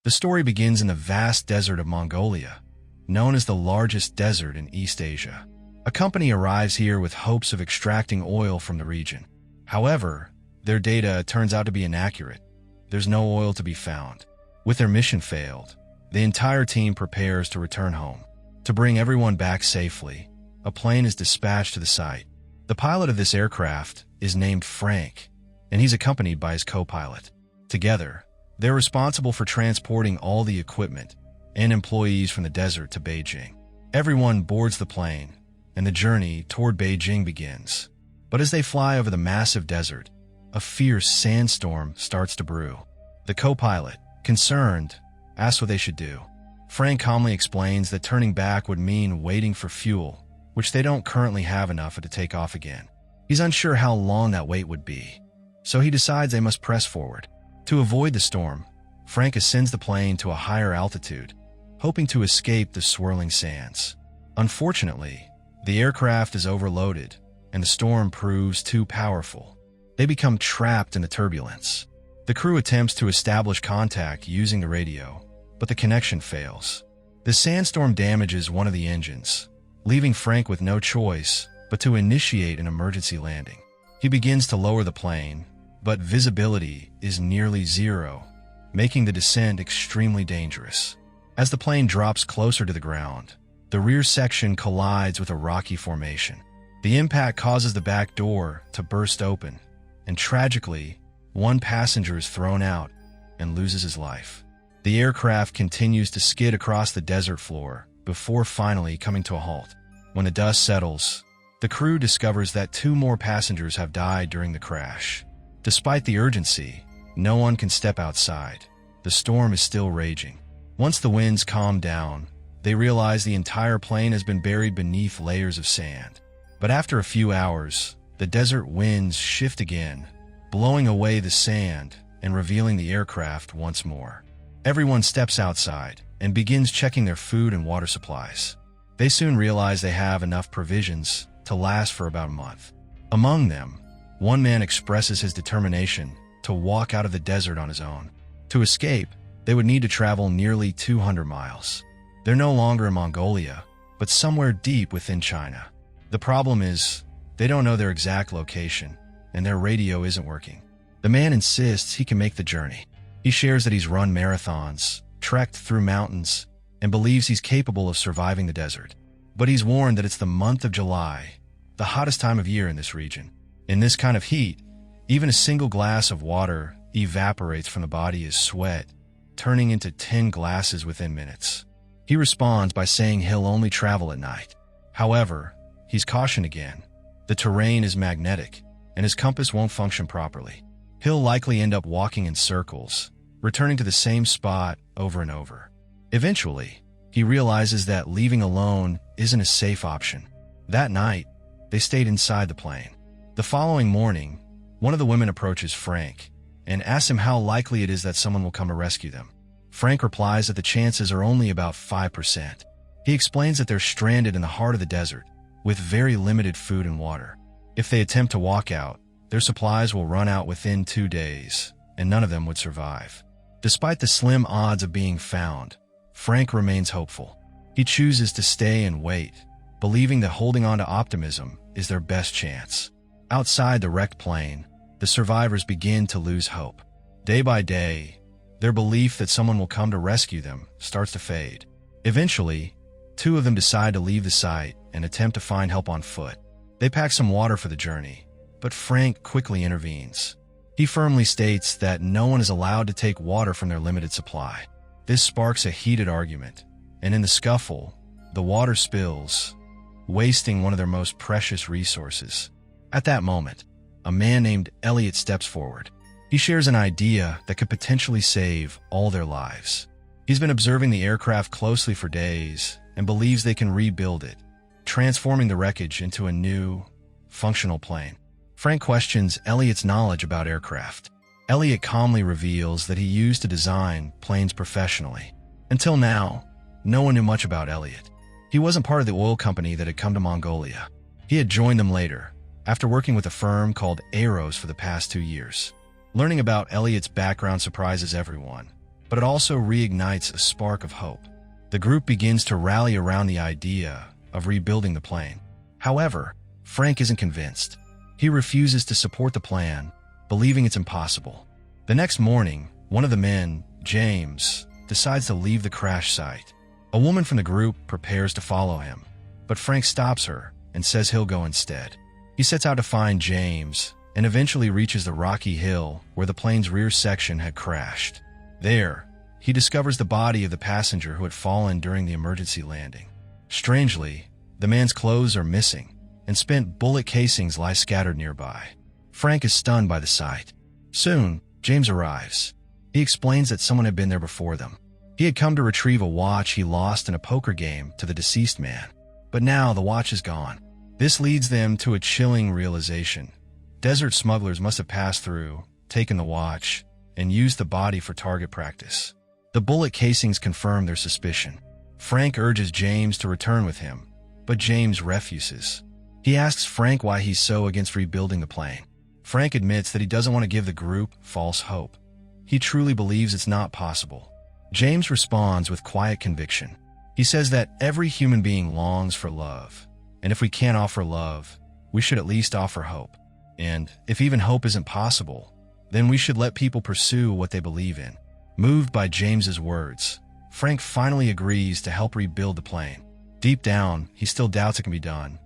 The story begins in the vast desert of Mongolia, known as the largest desert in East Asia. A company arrives here with hopes of extracting oil from the region. However, their data turns out to be inaccurate. There's no oil to be found. With their mission failed, the entire team prepares to return home. To bring everyone back safely, a plane is dispatched to the site. The pilot of this aircraft is named Frank, and he's accompanied by his co-pilot. Together, they're responsible for transporting all the equipment and employees from the desert to Beijing. Everyone boards the plane, and the journey toward Beijing begins. But as they fly over the massive desert, a fierce sandstorm starts to brew. The co-pilot, concerned, asks what they should do. Frank calmly explains that turning back would mean waiting for fuel, which they don't currently have enough to take off again. He's unsure how long that wait would be, so he decides they must press forward. To avoid the storm, Frank ascends the plane to a higher altitude, hoping to escape the swirling sands. Unfortunately, the aircraft is overloaded, and the storm proves too powerful. They become trapped in the turbulence. The crew attempts to establish contact using the radio, but the connection fails. The sandstorm damages one of the engines, leaving Frank with no choice but to initiate an emergency landing. He begins to lower the plane, but visibility is nearly zero, making the descent extremely dangerous. As the plane drops closer to the ground, the rear section collides with a rocky formation. The impact causes the back door to burst open, and tragically, one passenger is thrown out and loses his life. The aircraft continues to skid across the desert floor before finally coming to a halt. When the dust settles, the crew discovers that 2 more passengers have died during the crash. Despite the urgency, no one can step outside. The storm is still raging. Once the winds calm down, they realize the entire plane has been buried beneath layers of sand. But after a few hours, the desert winds shift again, blowing away the sand and revealing the aircraft once more. Everyone steps outside and begins checking their food and water supplies. They soon realize they have enough provisions to last for about a month. Among them, one man expresses his determination to walk out of the desert on his own. To escape, they would need to travel nearly 200 miles. They're no longer in Mongolia, but somewhere deep within China. The problem is, they don't know their exact location, and their radio isn't working. The man insists he can make the journey. He shares that he's run marathons, trekked through mountains, and believes he's capable of surviving the desert. But he's warned that it's the month of July, the hottest time of year in this region. In this kind of heat, even a single glass of water evaporates from the body as sweat, turning into 10 glasses within minutes. He responds by saying he'll only travel at night. However, he's cautioned again. The terrain is magnetic, and his compass won't function properly. He'll likely end up walking in circles, returning to the same spot over and over. Eventually, he realizes that leaving alone isn't a safe option. That night, they stayed inside the plane. The following morning, one of the women approaches Frank and asks him how likely it is that someone will come to rescue them. Frank replies that the chances are only about 5%. He explains that they're stranded in the heart of the desert, with very limited food and water. If they attempt to walk out, their supplies will run out within 2 days, and none of them would survive. Despite the slim odds of being found, Frank remains hopeful. He chooses to stay and wait, believing that holding on to optimism is their best chance. Outside the wrecked plane, the survivors begin to lose hope. Day by day, their belief that someone will come to rescue them starts to fade. Eventually, 2 of them decide to leave the site and attempt to find help on foot. They pack some water for the journey, but Frank quickly intervenes. He firmly states that no one is allowed to take water from their limited supply. This sparks a heated argument, and in the scuffle, the water spills, wasting one of their most precious resources. At that moment, a man named Elliot steps forward. He shares an idea that could potentially save all their lives. He's been observing the aircraft closely for days and believes they can rebuild it, transforming the wreckage into a new, functional plane. Frank questions Elliot's knowledge about aircraft. Elliot calmly reveals that he used to design planes professionally. Until now, no one knew much about Elliot. He wasn't part of the oil company that had come to Mongolia. He had joined them later, after working with a firm called Aeros for the past 2 years. Learning about Elliot's background surprises everyone, but it also reignites a spark of hope. The group begins to rally around the idea of rebuilding the plane. However, Frank isn't convinced. He refuses to support the plan, believing it's impossible. The next morning, one of the men, James, decides to leave the crash site. A woman from the group prepares to follow him, but Frank stops her and says he'll go instead. He sets out to find James and eventually reaches the rocky hill where the plane's rear section had crashed. There, he discovers the body of the passenger who had fallen during the emergency landing. Strangely, the man's clothes are missing, and spent bullet casings lie scattered nearby. Frank is stunned by the sight. Soon, James arrives. He explains that someone had been there before them. He had come to retrieve a watch he lost in a poker game to the deceased man, but now the watch is gone. This leads them to a chilling realization. Desert smugglers must have passed through, taken the watch, and used the body for target practice. The bullet casings confirm their suspicion. Frank urges James to return with him, but James refuses. He asks Frank why he's so against rebuilding the plane. Frank admits that he doesn't want to give the group false hope. He truly believes it's not possible. James responds with quiet conviction. He says that every human being longs for love, and if we can't offer love, we should at least offer hope. And if even hope isn't possible, then we should let people pursue what they believe in. Moved by James's words, Frank finally agrees to help rebuild the plane. Deep down, he still doubts it can be done,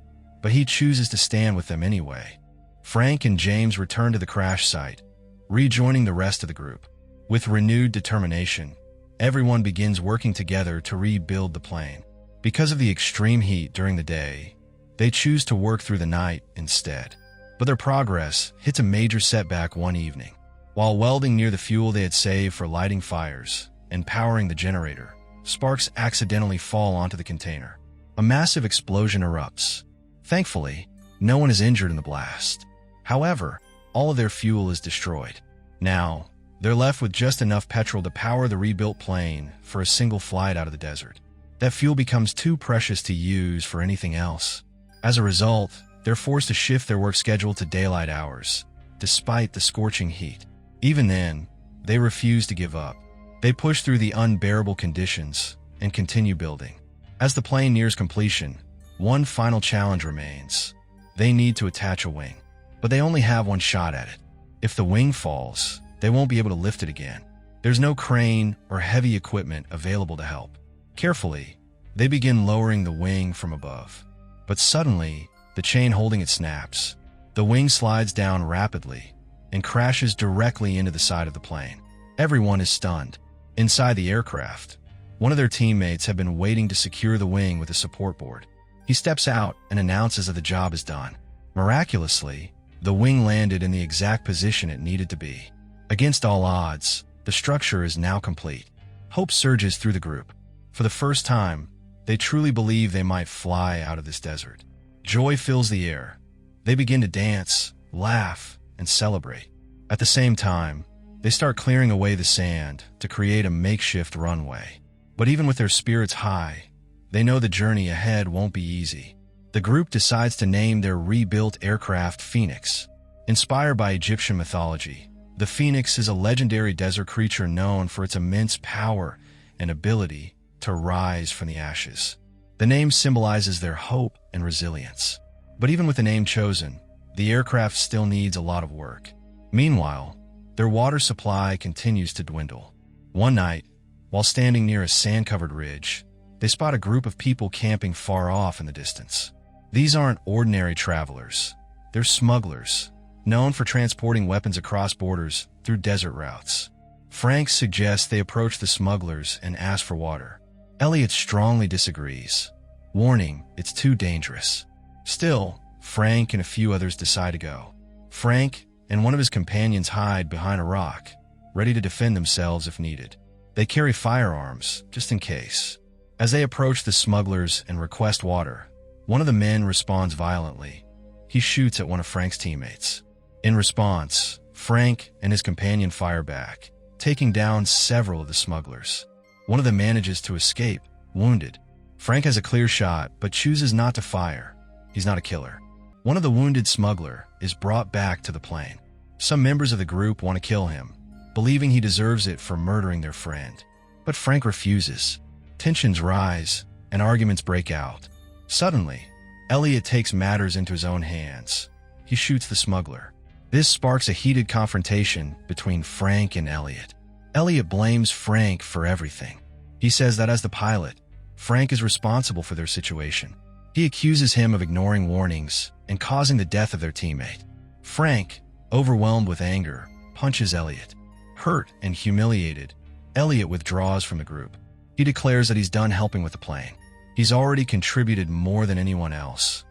but he chooses to stand with them anyway. Frank and James return to the crash site, rejoining the rest of the group. With renewed determination, everyone begins working together to rebuild the plane. Because of the extreme heat during the day, they choose to work through the night instead. But their progress hits a major setback one evening. While welding near the fuel they had saved for lighting fires and powering the generator, sparks accidentally fall onto the container. A massive explosion erupts. Thankfully, no one is injured in the blast. However, all of their fuel is destroyed. Now, they're left with just enough petrol to power the rebuilt plane for a single flight out of the desert. That fuel becomes too precious to use for anything else. As a result, they're forced to shift their work schedule to daylight hours, despite the scorching heat. Even then, they refuse to give up. They push through the unbearable conditions and continue building. As the plane nears completion, one final challenge remains. They need to attach a wing, but they only have one shot at it. If the wing falls, they won't be able to lift it again. There's no crane or heavy equipment available to help. Carefully, they begin lowering the wing from above. But suddenly, the chain holding it snaps. The wing slides down rapidly and crashes directly into the side of the plane. Everyone is stunned. Inside the aircraft, one of their teammates had been waiting to secure the wing with a support board. He steps out and announces that the job is done. Miraculously, the wing landed in the exact position it needed to be. Against all odds, the structure is now complete. Hope surges through the group. For the first time, they truly believe they might fly out of this desert. Joy fills the air. They begin to dance, laugh, and celebrate. At the same time, they start clearing away the sand to create a makeshift runway. But even with their spirits high, they know the journey ahead won't be easy. The group decides to name their rebuilt aircraft Phoenix. Inspired by Egyptian mythology, the Phoenix is a legendary desert creature known for its immense power and ability to rise from the ashes. The name symbolizes their hope and resilience. But even with the name chosen, the aircraft still needs a lot of work. Meanwhile, their water supply continues to dwindle. One night, while standing near a sand-covered ridge, they spot a group of people camping far off in the distance. These aren't ordinary travelers. They're smugglers, known for transporting weapons across borders through desert routes. Frank suggests they approach the smugglers and ask for water. Elliot strongly disagrees, warning it's too dangerous. Still, Frank and a few others decide to go. Frank and one of his companions hide behind a rock, ready to defend themselves if needed. They carry firearms, just in case. As they approach the smugglers and request water, one of the men responds violently. He shoots at one of Frank's teammates. In response, Frank and his companion fire back, taking down several of the smugglers. One of them manages to escape, wounded. Frank has a clear shot, but chooses not to fire. He's not a killer. One of the wounded smuggler is brought back to the plane. Some members of the group want to kill him, believing he deserves it for murdering their friend. But Frank refuses. Tensions rise, and arguments break out. Suddenly, Elliot takes matters into his own hands. He shoots the smuggler. This sparks a heated confrontation between Frank and Elliot. Elliot blames Frank for everything. He says that as the pilot, Frank is responsible for their situation. He accuses him of ignoring warnings and causing the death of their teammate. Frank, overwhelmed with anger, punches Elliot. Hurt and humiliated, Elliot withdraws from the group. He declares that he's done helping with the plane. He's already contributed more than anyone else,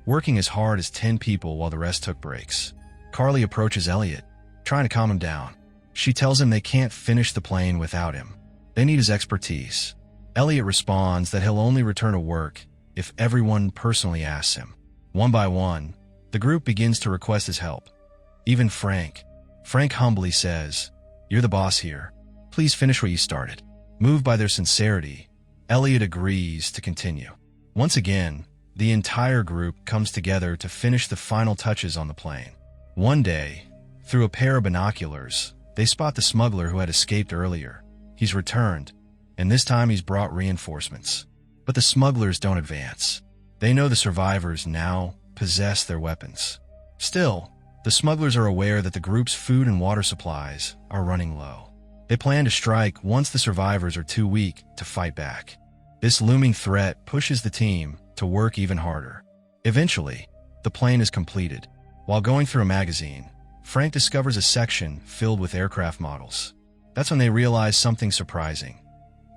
working as hard as 10 people while the rest took breaks. Carly approaches Elliot, trying to calm him down. She tells him they can't finish the plane without him. They need his expertise. Elliot responds that he'll only return to work if everyone personally asks him. One by one, the group begins to request his help. Even Frank. Frank humbly says, "You're the boss here. Please finish what you started." Moved by their sincerity, Elliot agrees to continue. Once again, the entire group comes together to finish the final touches on the plane. One day, through a pair of binoculars, they spot the smuggler who had escaped earlier. He's returned, and this time he's brought reinforcements. But the smugglers don't advance. They know the survivors now possess their weapons. Still, the smugglers are aware that the group's food and water supplies are running low. They plan to strike once the survivors are too weak to fight back. This looming threat pushes the team to work even harder. Eventually, the plane is completed. While going through a magazine, Frank discovers a section filled with aircraft models. That's when they realize something surprising.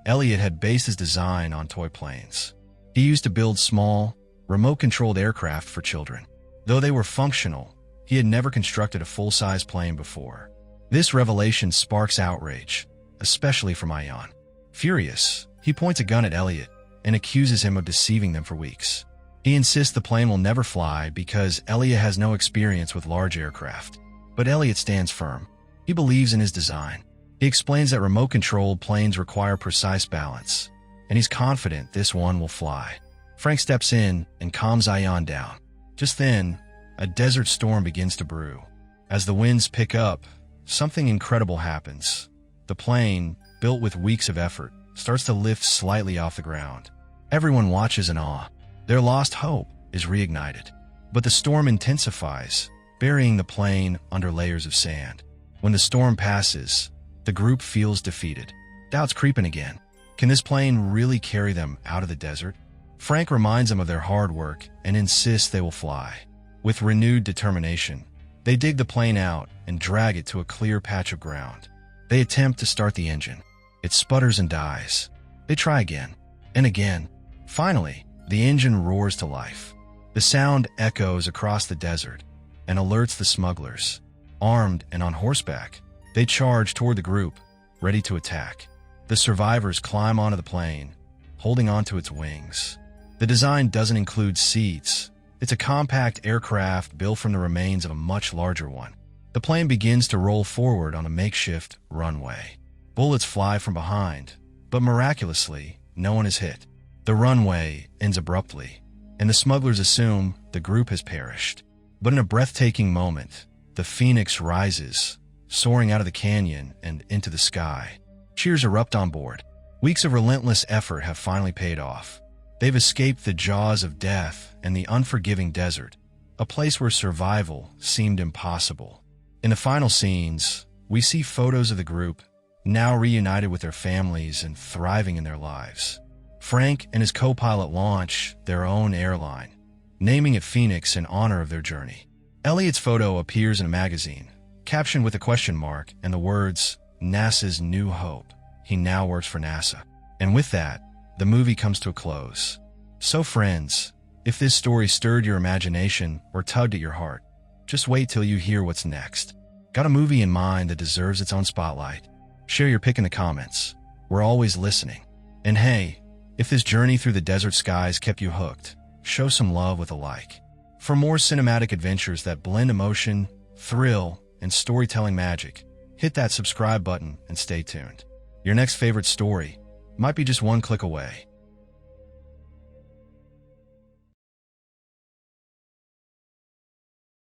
Elliot had based his design on toy planes. He used to build small, remote-controlled aircraft for children. Though they were functional, he had never constructed a full-size plane before. This revelation sparks outrage, especially from Ion. Furious, he points a gun at Elliot and accuses him of deceiving them for weeks. He insists the plane will never fly because Elliot has no experience with large aircraft. But Elliot stands firm. He believes in his design. He explains that remote-controlled planes require precise balance, and he's confident this one will fly. Frank steps in and calms Ion down. Just then, a desert storm begins to brew. As the winds pick up, something incredible happens. The plane, built with weeks of effort, starts to lift slightly off the ground. Everyone watches in awe. Their lost hope is reignited. But the storm intensifies, burying the plane under layers of sand. When the storm passes, the group feels defeated. Doubts creeping again. Can this plane really carry them out of the desert? Frank reminds them of their hard work and insists they will fly. With renewed determination, they dig the plane out and drag it to a clear patch of ground. They attempt to start the engine. It sputters and dies. They try again and again. Finally, the engine roars to life. The sound echoes across the desert and alerts the smugglers. Armed and on horseback, they charge toward the group, ready to attack. The survivors climb onto the plane, holding onto its wings. The design doesn't include seats. It's a compact aircraft built from the remains of a much larger one. The plane begins to roll forward on a makeshift runway. Bullets fly from behind, but miraculously, no one is hit. The runway ends abruptly, and the smugglers assume the group has perished. But in a breathtaking moment, the Phoenix rises, soaring out of the canyon and into the sky. Cheers erupt on board. Weeks of relentless effort have finally paid off. They've escaped the jaws of death and the unforgiving desert, a place where survival seemed impossible. In the final scenes, we see photos of the group, now reunited with their families and thriving in their lives. Frank and his co-pilot launch their own airline, naming it Phoenix in honor of their journey. Elliot's photo appears in a magazine, captioned with a question mark and the words, "NASA's New Hope." He now works for NASA. And with that, the movie comes to a close. So friends, if this story stirred your imagination or tugged at your heart, just wait till you hear what's next. Got a movie in mind that deserves its own spotlight? Share your pick in the comments. We're always listening. And hey, if this journey through the desert skies kept you hooked, show some love with a like. For more cinematic adventures that blend emotion, thrill, and storytelling magic, hit that subscribe button and stay tuned. Your next favorite story might be just one click away.